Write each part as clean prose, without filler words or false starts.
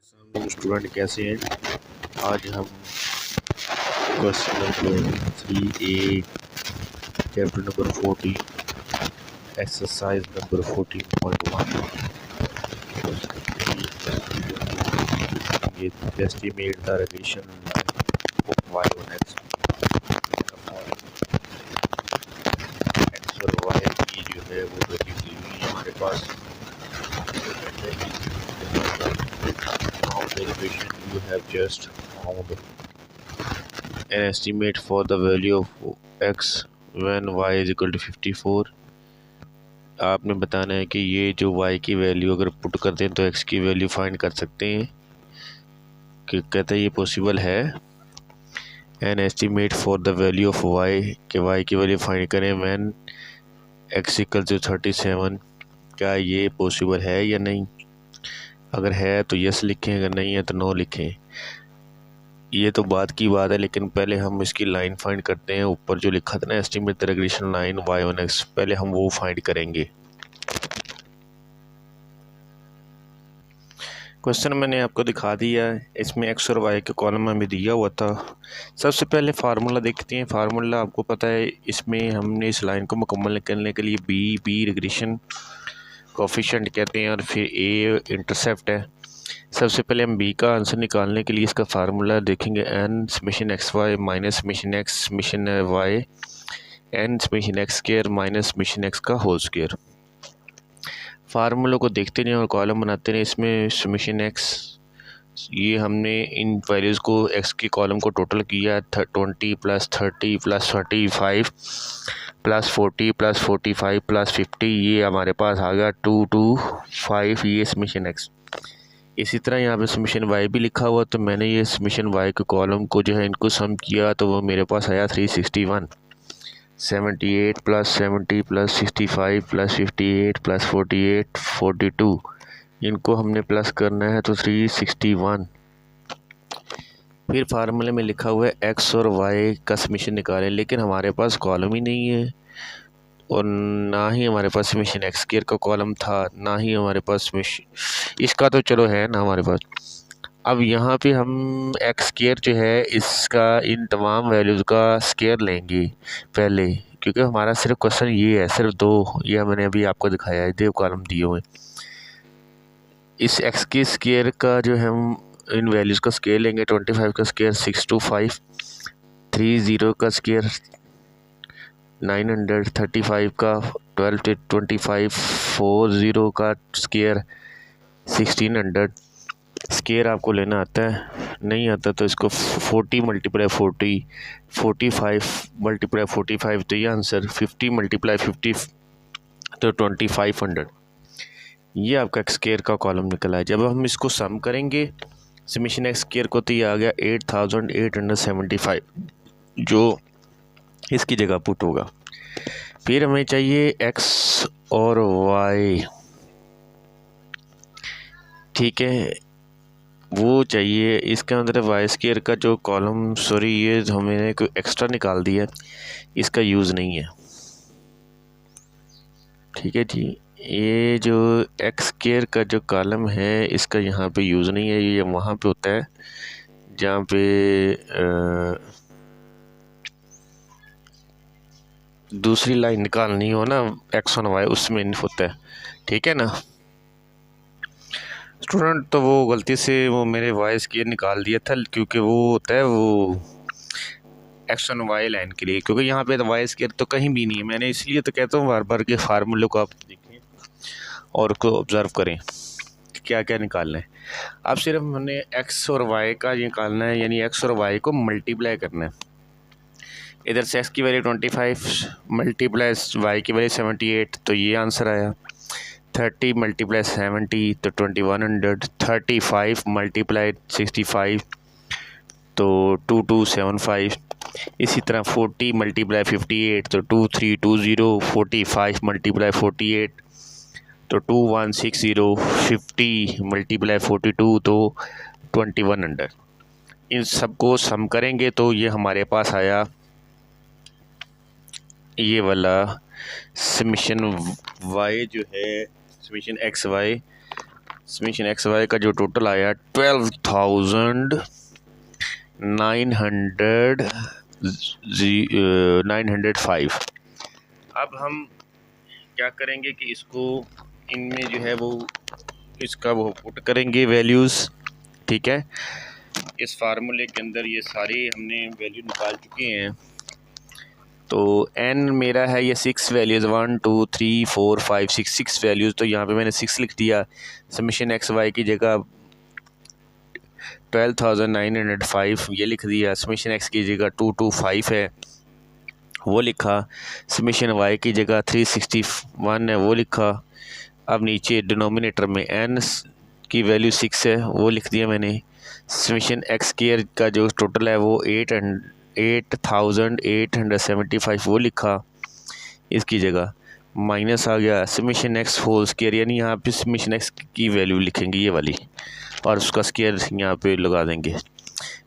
Student कैसे हैं। आज हम question number 3A chapter number 14 exercise number 14.1 ये estimate the relation of y on x और y की जो है वो वैल्यू दी हुई है हमारे पास। The equation you have just found an estimate for the value of x when y is equal to 54। आपने बताना है कि ये जो y की वैल्यू अगर पुट कर दें तो x की वैल्यू फाइंड कर सकते हैं कि कहते हैं ये पॉसिबल है। An estimate for the value of y कि y की वैल्यू फाइंड करें व्हेन x इक्वल टू 37। क्या ये पॉसिबल है या नहीं? अगर है तो यस लिखें, अगर नहीं है तो नो लिखें। ये तो बात की बात है, लेकिन पहले हम इसकी लाइन फाइंड करते हैं। ऊपर जो लिखा था ना estimate the regression line y on x, पहले हम वो फाइंड करेंगे। क्वेश्चन मैंने आपको दिखा दिया है, इसमें x और y के कॉलम हमें दिया हुआ था। सबसे पहले फार्मूला देखते हैं। फार्मूला आपको पता है, इसमें हमने इस लाइन को मुकम्मल करने के लिए बी रिग्रेशन कोफिशिएंट कहते हैं और फिर a इंटरसेप्ट है। सबसे पहले हम b का आंसर निकालने के लिए इसका फार्मूला देखेंगे। n summation X Y minus summation X summation Y n summation X square minus summation X का होल स्क्वायर। फार्मूलों को देखते नहीं और कॉलम बनाते नहीं। इसमें समेशन एक्स, ये हमने इन वैल्यूज़ को x के कॉलम को टोटल किया 20 plus 30 plus 35 plus 40 plus 45 plus 50, ये हमारे पास आ गया 225। ये समेशन एक्स। इसी तरह यहाँ पे समेशन वाई भी लिखा हुआ, तो मैंने ये समेशन वाई के कॉलम को जो है इनको सम किया तो वो मेरे पास आया 361। 78 प्लस 70 प्लस 65 प्लस 58 प्लस 48 42, इनको हमने प्लस करना है तो 361। फिर फार्मूले में लिखा हुआ है एक्स और वाई का समेशन निकालें, लेकिन हमारे पास कॉलम ही नहीं है और ना ही हमारे पास समेशन एक्स स्क्वायर का कॉलम था, ना ही हमारे पास समेशन इसका तो चलो है ना हमारे पास। अब यहाँ पे हम एक्स स्क्वायर जो है इसका इन तमाम वैल्यूज़ का स्क्वायर लेंगे पहले, क्योंकि हमारा सिर्फ क्वेश्चन ये है, सिर्फ दो ये मैंने अभी आपको दिखाया है, दो कॉलम दिए हुए। इस एक्स के स्क्वायर का जो है हम इन वैल्यूज़ का स्क्वायर लेंगे। 25 का स्क्वायर 625, 30 का स्क्वायर 900, 35 का 12 25, 40 का स्क्वायर 1600। स्क्वायर आपको लेना आता है? नहीं आता तो इसको 40 मल्टीप्लाई 40, 45 मल्टीप्लाई 45, तो ये आंसर 50 मल्टीप्लाई 50 तो 2500। ये आपका एक्स स्क्वायर का कॉलम निकला है। जब हम इसको सम करेंगे समेशन एक्स स्क्वायर को तो ये आ गया 8875, जो इसकी जगह पुट होगा। फिर हमें चाहिए एक्स और वाई, ठीक है, वो चाहिए। इसका मतलब वाई स्क्वायर का जो कॉलम, सॉरी ये हमने कोई एक्स्ट्रा निकाल दिया, इसका यूज़ नहीं है, ठीक है जी। ये जो एक्स स्क्वायर का जो कॉलम है इसका यहाँ पे यूज़ नहीं है, ये वहाँ पे होता है जहाँ पे दूसरी लाइन निकालनी हो ना एक्स और वाई, उसमें होता है, ठीक है ना स्टूडेंट। तो वो गलती से वो मेरे वाई स्क्वायर निकाल दिया था, क्योंकि वो होता है वो एक्स और वाई लाइन के लिए, क्योंकि यहाँ पे तो वाई स्क्वायर तो कहीं भी नहीं है। मैंने इसलिए तो कहता हूँ बार बार के फार्मूले को आप देखें और उसको ऑब्ज़र्व करें क्या क्या निकालना है। अब सिर्फ हमने एक्स और वाई का निकालना है, यानी एक्स और वाई को मल्टीप्लाई करना है। इधर से एक्स की वैल्यू 25 मल्टीप्लाई वाई की वैल्यू 78, तो ये आंसर आया। 30 मल्टीप्लाई 70 तो 2100, 35 मल्टीप्लाई 65 तो 2275। इसी तरह 40 मल्टीप्लाई 58 तो 2320, 45 मल्टीप्लाई 48 तो 2160, 50 मल्टीप्लाई 42 तो 2100। इन सबको सम करेंगे तो ये हमारे पास आया ये वाला समेशन वाई जो है, summation X Y summation X Y का जो टोटल आया 12,905। अब हम क्या करेंगे कि इसको इनमें जो है वो इसका वो पुट करेंगे वैल्यूज़, ठीक है। इस फार्मूले के अंदर ये सारी हमने वैल्यू निकाल चुके हैं। तो n मेरा है ये 6 वैल्यूज़ 1 2 3 4 5 6 वैल्यूज़, तो यहाँ पे मैंने 6 लिख दिया। समीशन एक्स वाई की जगह 12,905 ये लिख दिया। समीशन एक्स की जगह 225 है वो लिखा। समीशन वाई की जगह 361 है वो लिखा। अब नीचे डिनोमिनेटर में n की वैल्यू 6 है वो लिख दिया मैंने। समीशन एक्स केयर का जो टोटल है वो 8,875 वो लिखा इसकी जगह। माइनस आ गया समीशन एक्स होल स्केयर, यानी यहाँ पे समीशन एक्स की वैल्यू लिखेंगे ये वाली और उसका स्केयर यहाँ पे लगा देंगे।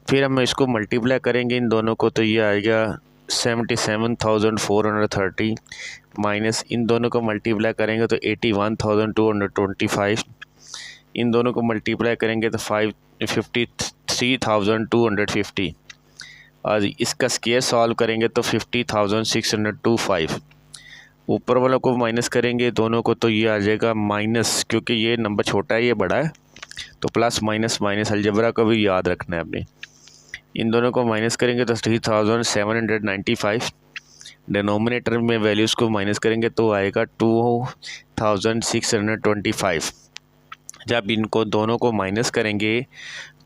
फिर हम इसको मल्टीप्लाई करेंगे इन दोनों को, तो ये आएगा 77,430 माइनस इन दोनों को मल्टीप्लाई करेंगे तो 81,225, इन दोनों को मल्टीप्लाई करेंगे तो 53,250 और इसका स्केयर सॉल्व करेंगे तो 50,625। ऊपर वालों को माइनस करेंगे दोनों को तो ये आ जाएगा माइनस, क्योंकि ये नंबर छोटा है ये बड़ा है तो प्लस माइनस माइनस अलजबरा को भी याद रखना है आपने। इन दोनों को माइनस करेंगे तो 3,795। डिनोमिनेटर में वैल्यूज़ को माइनस करेंगे तो आएगा 2,625। जब इनको दोनों को माइनस करेंगे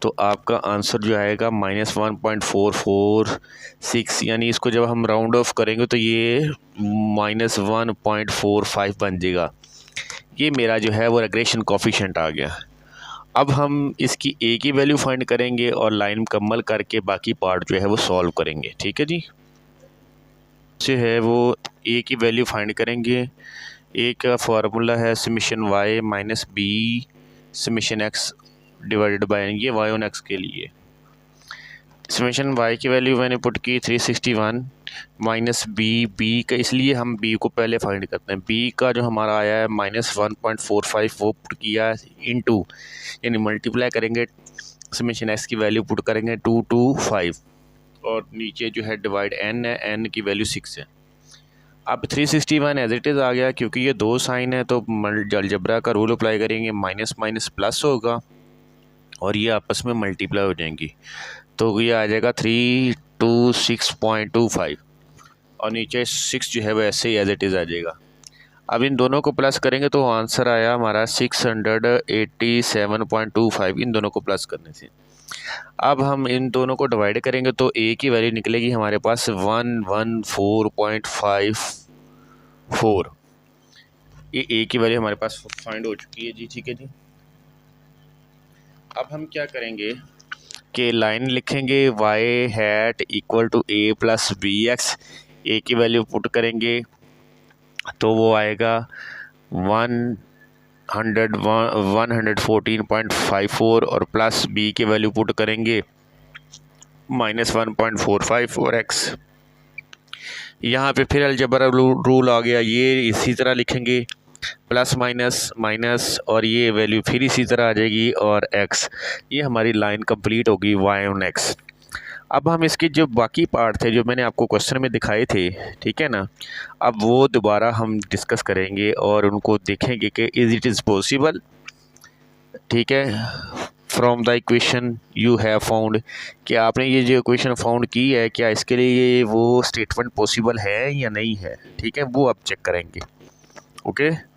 तो आपका आंसर जो आएगा -1.446, यानी इसको जब हम राउंड ऑफ करेंगे तो ये -1.45 बन जाएगा। ये मेरा जो है वो रिग्रेशन कोफिशिएंट आ गया। अब हम इसकी ए की वैल्यू फाइंड करेंगे और लाइन मुकम्मल करके बाकी पार्ट जो है वो सॉल्व करेंगे, ठीक है जी। से है वो ए की वैल्यू फाइंड करेंगे। ए का फार्मूला है summation Y minus B summation X divided by ये वाई ऑन एक्स के लिए। समीशन वाई की वैल्यू मैंने पुट की 361 माइनस बी का, इसलिए हम बी को पहले फाइंड करते हैं। बी का जो हमारा आया है -1.45 वो पुट किया इनटू, यानी मल्टीप्लाई करेंगे समीशन एक्स की वैल्यू पुट करेंगे 225 और नीचे जो है डिवाइड n है, n की वैल्यू 6 है। अब 361 एज इट इज़ आ गया, क्योंकि ये दो साइन है तो अलजबरा का रूल अप्लाई करेंगे, माइनस माइनस प्लस होगा और ये आपस में मल्टीप्लाई हो जाएंगी तो ये आ जाएगा 326.25 और नीचे 6 जो है वो ऐसे ही एज इट इज़ आ जाएगा। अब इन दोनों को प्लस करेंगे तो आंसर आया हमारा 687.25 इन दोनों को प्लस करने से। अब हम इन दोनों को डिवाइड करेंगे तो ए की वैल्यू निकलेगी हमारे पास 114.54। ये ए की वैल्यू हमारे पास फाइंड हो चुकी है जी, ठीक है जी। अब हम क्या करेंगे कि लाइन लिखेंगे y hat equal to a plus b x. A की वैल्यू पुट करेंगे तो वो आएगा 114.54 और प्लस बी की वैल्यू पुट करेंगे -1.454x। यहाँ पे फिर अलजबरा रूल आ गया, ये इसी तरह लिखेंगे प्लस माइनस माइनस और ये वैल्यू फिर इसी तरह आ जाएगी और x। ये हमारी लाइन कंप्लीट होगी y ऑन x। अब हम इसके जो बाकी पार्ट थे जो मैंने आपको क्वेश्चन में दिखाए थे, ठीक है ना, अब वो दोबारा हम डिस्कस करेंगे और उनको देखेंगे कि इज़ इट पॉसिबल, ठीक है, from the equation you have found, कि आपने ये जो इक्वेशन फाउंड की है क्या इसके लिए वो स्टेटमेंट पॉसिबल है या नहीं है, ठीक है, वो आप चेक करेंगे। ओके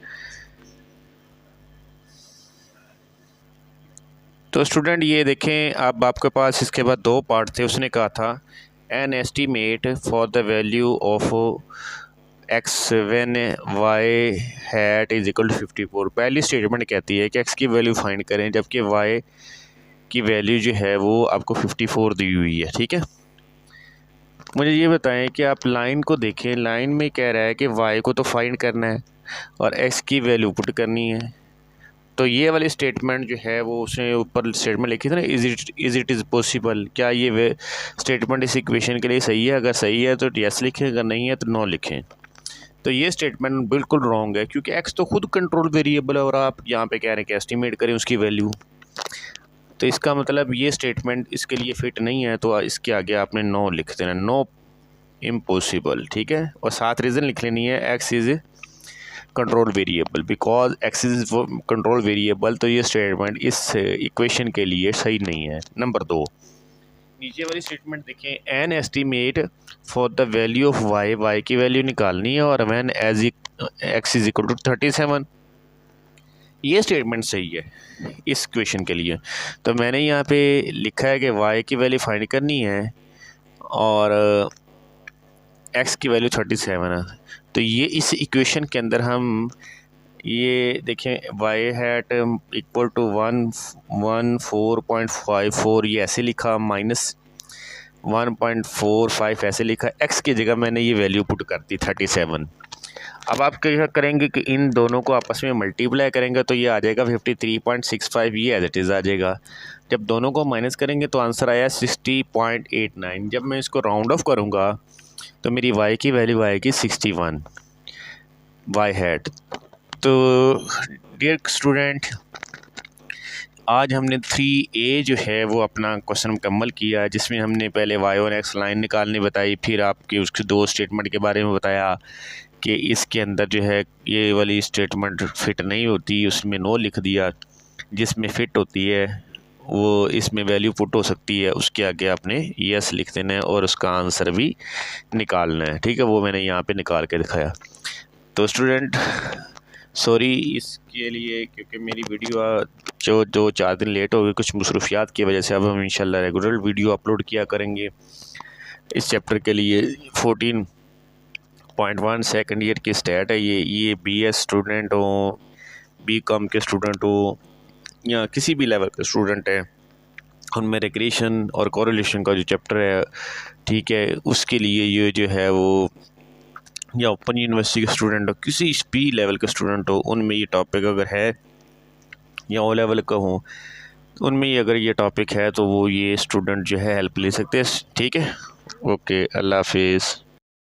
तो स्टूडेंट ये देखें, अब आपके पास इसके बाद दो पार्ट थे। उसने कहा था an estimate for the value of X when Y hat is equal to 54। पहली स्टेटमेंट कहती है कि एक्स की वैल्यू फाइंड करें जबकि वाई की वैल्यू जो है वो आपको 54 दी हुई है, ठीक है। मुझे ये बताएं कि आप लाइन को देखें, लाइन में कह रहा है कि वाई को तो फाइंड करना है और एक्स की वैल्यू पुट करनी है। तो ये वाली स्टेटमेंट जो है वो उसने ऊपर स्टेटमेंट लिखी थी ना, इज़ इट पॉसिबल, क्या ये वे स्टेटमेंट इस इक्वेशन के लिए सही है? अगर सही है तो यस लिखें, अगर नहीं है तो नो लिखें। तो ये स्टेटमेंट बिल्कुल रॉन्ग है, क्योंकि एक्स तो खुद कंट्रोल वेरिएबल है और आप यहाँ पे कह रहे हैं कि एस्टिमेट करें उसकी वैल्यू। तो इसका मतलब ये स्टेटमेंट इसके लिए फ़िट नहीं है, तो इसके आगे आपने नो लिख देना, नो इम्पॉसिबल, ठीक है। और साथ रीज़न लिख लेनी है, x is control variable, because x is control variable. तो ये स्टेटमेंट इस इक्वेशन के लिए सही नहीं है। नंबर 2, नीचे वाली स्टेटमेंट देखें, an estimate for the value of Y, Y की वैल्यू निकालनी है और when as X is equal to 37। ये स्टेटमेंट सही है इस क्वेश्चन के लिए। तो मैंने यहाँ पे लिखा है कि वाई की वैल्यू फाइंड करनी है और एक्स की वैल्यू 37 है। तो ये इस इक्वेशन के अंदर हम ये देखें, वाई हैट इक्वल टू 114.54 ये ऐसे लिखा, माइनस 1.45 ऐसे लिखा, एक्स की जगह मैंने ये वैल्यू पुट कर दी 37। अब आप क्या करेंगे कि इन दोनों को आपस में मल्टीप्लाई करेंगे तो ये आ जाएगा 53.65, ये एज इट इज़ आ जाएगा। जब दोनों को माइनस करेंगे तो आंसर आया 60.89। जब मैं इसको राउंड ऑफ करूँगा तो मेरी वाई की वैल्यू आएगी 61 वाई हैट। तो डियर स्टूडेंट, आज हमने 3A जो है वो अपना क्वेश्चन मुकम्मल किया, जिसमें हमने पहले वाई और एक्स लाइन निकालनी बताई, फिर आपके उसके 2 स्टेटमेंट के बारे में बताया कि इसके अंदर जो है ये वाली स्टेटमेंट फ़िट नहीं होती, उसमें नो लिख दिया। जिसमें फ़िट होती है वो इसमें वैल्यू पुट हो सकती है, उसके आगे आपने यस लिख देना है और उसका आंसर भी निकालना है, ठीक है। वो मैंने यहाँ पे निकाल के दिखाया। तो स्टूडेंट सॉरी इसके लिए, क्योंकि मेरी वीडियो जो 4 दिन लेट हो गई कुछ मसरूफियात की वजह से। अब हम इंशाल्लाह रेगुलर वीडियो अपलोड किया करेंगे इस चैप्टर के लिए। 14.1 सेकेंड ईयर की स्टैट है ये BS स्टूडेंट हो, BCom के स्टूडेंट हो या किसी भी लेवल के स्टूडेंट हैं, उनमें रिग्रेशन और कोरिलेशन का जो चैप्टर है, ठीक है, उसके लिए ये जो है वो, या ओपन यूनिवर्सिटी के स्टूडेंट हो, किसी भी लेवल के स्टूडेंट हो, उनमें ये टॉपिक अगर है, या ओ लेवल का हो, तो उनमें ये अगर ये टॉपिक है तो वो ये स्टूडेंट जो है हेल्प ले सकते हैं, ठीक है। ओके, अल्लाह हाफिज़।